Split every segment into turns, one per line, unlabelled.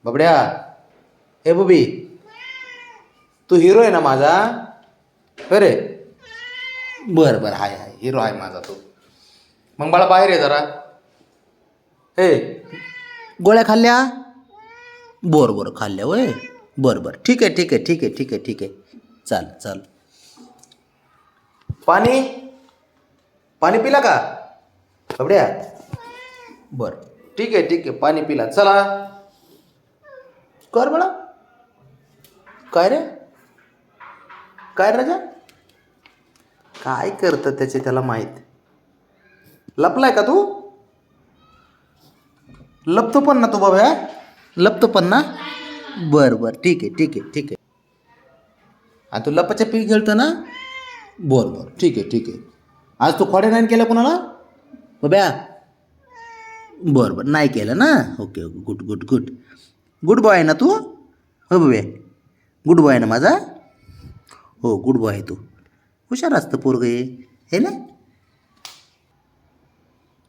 बबड्या, हे बुबी, तू हिरो आहे ना माझा? अरे बरं बरं, हाय हाय, हिरो आहे माझा तू. मग बाळा बाहेर आहे जरा. हे गोळ्या खाल्ल्या? बरं बरं, खाल्ल्या वय. बरं बरं, ठीक आहे ठीक आहे ठीक आहे ठीक आहे ठीक आहे. चाल चाल. पाणी पाणी पिला का बबड्या? बरं ठीक आहे ठीक आहे, पाणी पिला. चला कर बाळा. काय रे, काय राजा, काय करतं त्याचे त्याला माहीत. लपलाय का तू? लपतो पण ना तू बाबा, लपतो पण ना. बरं बरं, ठीक आहे ठीक आहे ठीक आहे. आणि तू लपाच्या पी खेळतो ना. बरं बरं, ठीक आहे ठीक आहे. आज तू खोड्या नाही केलं कोणाला बाब्या? बरं बरं, नाही केलं ना. Okay okay, good good good. Good boy आहे ना तू? हो बाब्या, गुड बॉय आहे ना माझा? हो गुड बॉय आहे तू. हुशार असतं पोरग हे ना.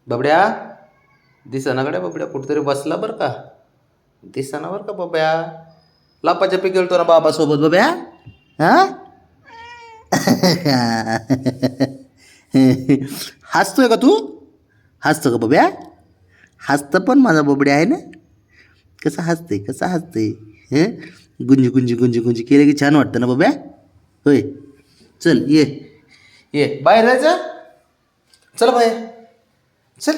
बबड्या दिसना गड्या, बबड्या कुठेतरी बसला बरं का. दिसना बरं का बब्या. लपाच्या पी खेळतो ना बाबासोबत बब्या. हां हसतोय का तू? हसतो का बब्या? हसतं पण माझा बबड्या आहे ना. कसं हसते कसं हसते. हं, गुंजी गुंजी गुंजी गुंजी केलं की छान वाटतं ना बब्या. होय, चल ये ये, बाहेर जायचं. चला बाहेर, चल.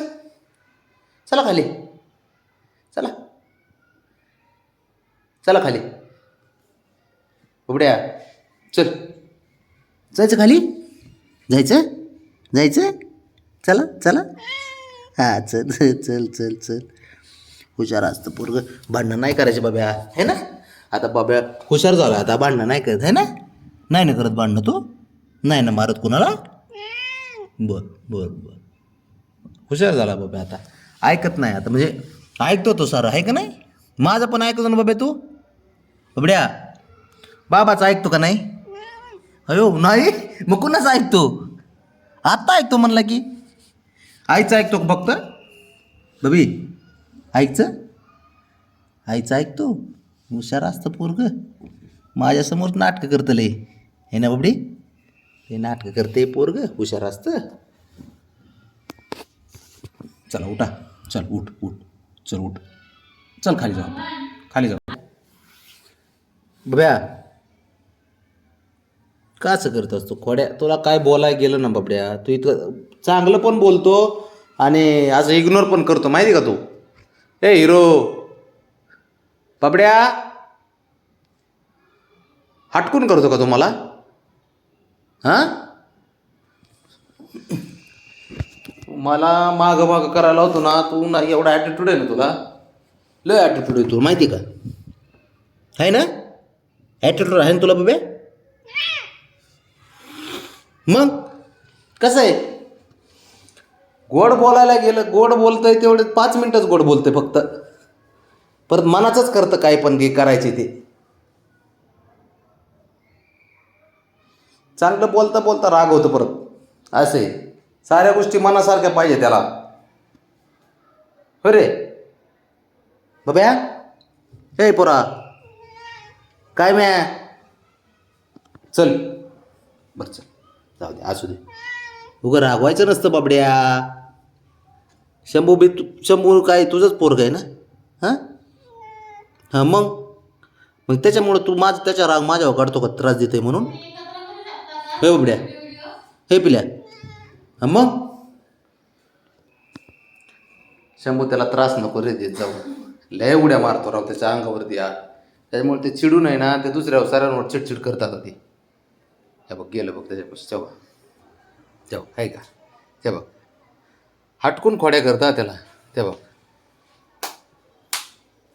चला खाली, चला चला खाली. बबड्या चल. जायचं खाली, जायचं जायचं. चला चला. हां चल चल चल चल. हुशार असतं पोरगं. भांडणं नाही करायचे बाब्या, है ना. आता बाब्या हुशार झाला, आता भांडणं नाही करत, है ना. नाही ना करत भांडणं तू? नाही ना मारत कुणाला? बर बर बर, हुशार झाला बाबा. आता ऐकत नाही, आता म्हणजे ऐकतो तो सारं, आहे का नाही. माझं पण ऐकतो ना बाबा तू. बबड्या बाबाचं ऐकतो का नाही? अयो नाही, मग कुणाचं ऐकतो? आत्ता ऐकतो म्हणला की. आईचं ऐकतो का फक्त बबी? आईचं आईचं ऐकतो. हुशार असतं पोरगं. माझ्यासमोर नाटकं करतं लय, हे ना बबडी. हे नाटकं करते पोरगं, हुशार असतं. चला उठा, चल उठ उठ, चल उठ, चल खाली जाऊ, खाली जाऊ. बब्या का असं करत असतो खोड्या? तुला काय बोलायला गेलं ना बबड्या, तू इथं चांगलं पण बोलतो आणि असं इग्नोर पण करतो, माहिती का तू. ए हिरो बबड्या, हटकून करतो का तुम्हाला? हां, मला मागं मागं करायला होतो ना तू. ना एवढा ॲटिट्यूड आहे ना तुला, लय ॲटिट्यूड आहे तू, माहिती का. आहे ना, ॲटिट्यूड आहे ना तुला बबे. मग कसं आहे, गोड बोलायला गेलं, गोड बोलतंय तेवढे 5 मिनटंच गोड बोलतंय फक्त. परत मनाचंच करतं काय पण घे करायचे ते. चांगलं बोलता बोलता राग होतं परत. असे साऱ्या गोष्टी मनासारख्या पाहिजे त्याला. हो रे बब्या. हे पोरा, काय म्या, चल बरं चल, जाऊ दे असू दे. उगं रागवायचं नसतं बाबड्या. शंभू बी शंभू काय तुझंच पोरग आहे ना. हां हां, मग मग त्याच्यामुळं तू त्याच्या राग माझ्यावर काढतो का, त्रास देते म्हणून. हे बाबड्या, हे पिल्या. हां मग शंभू त्याला त्रास नको रे देत जाऊ. लय उड्या मारतो राव त्याच्या अंगावरती यार. त्याच्यामुळे ते चिडून आहे ना, ते दुसऱ्या साऱ्यांवर चिडचिड करतात ते. हे बघ गेलं बघ त्याच्यापासून. तेव्हा तेव्हा आहे का, ते बघ हटकून खोड्या करता त्याला. ते बघ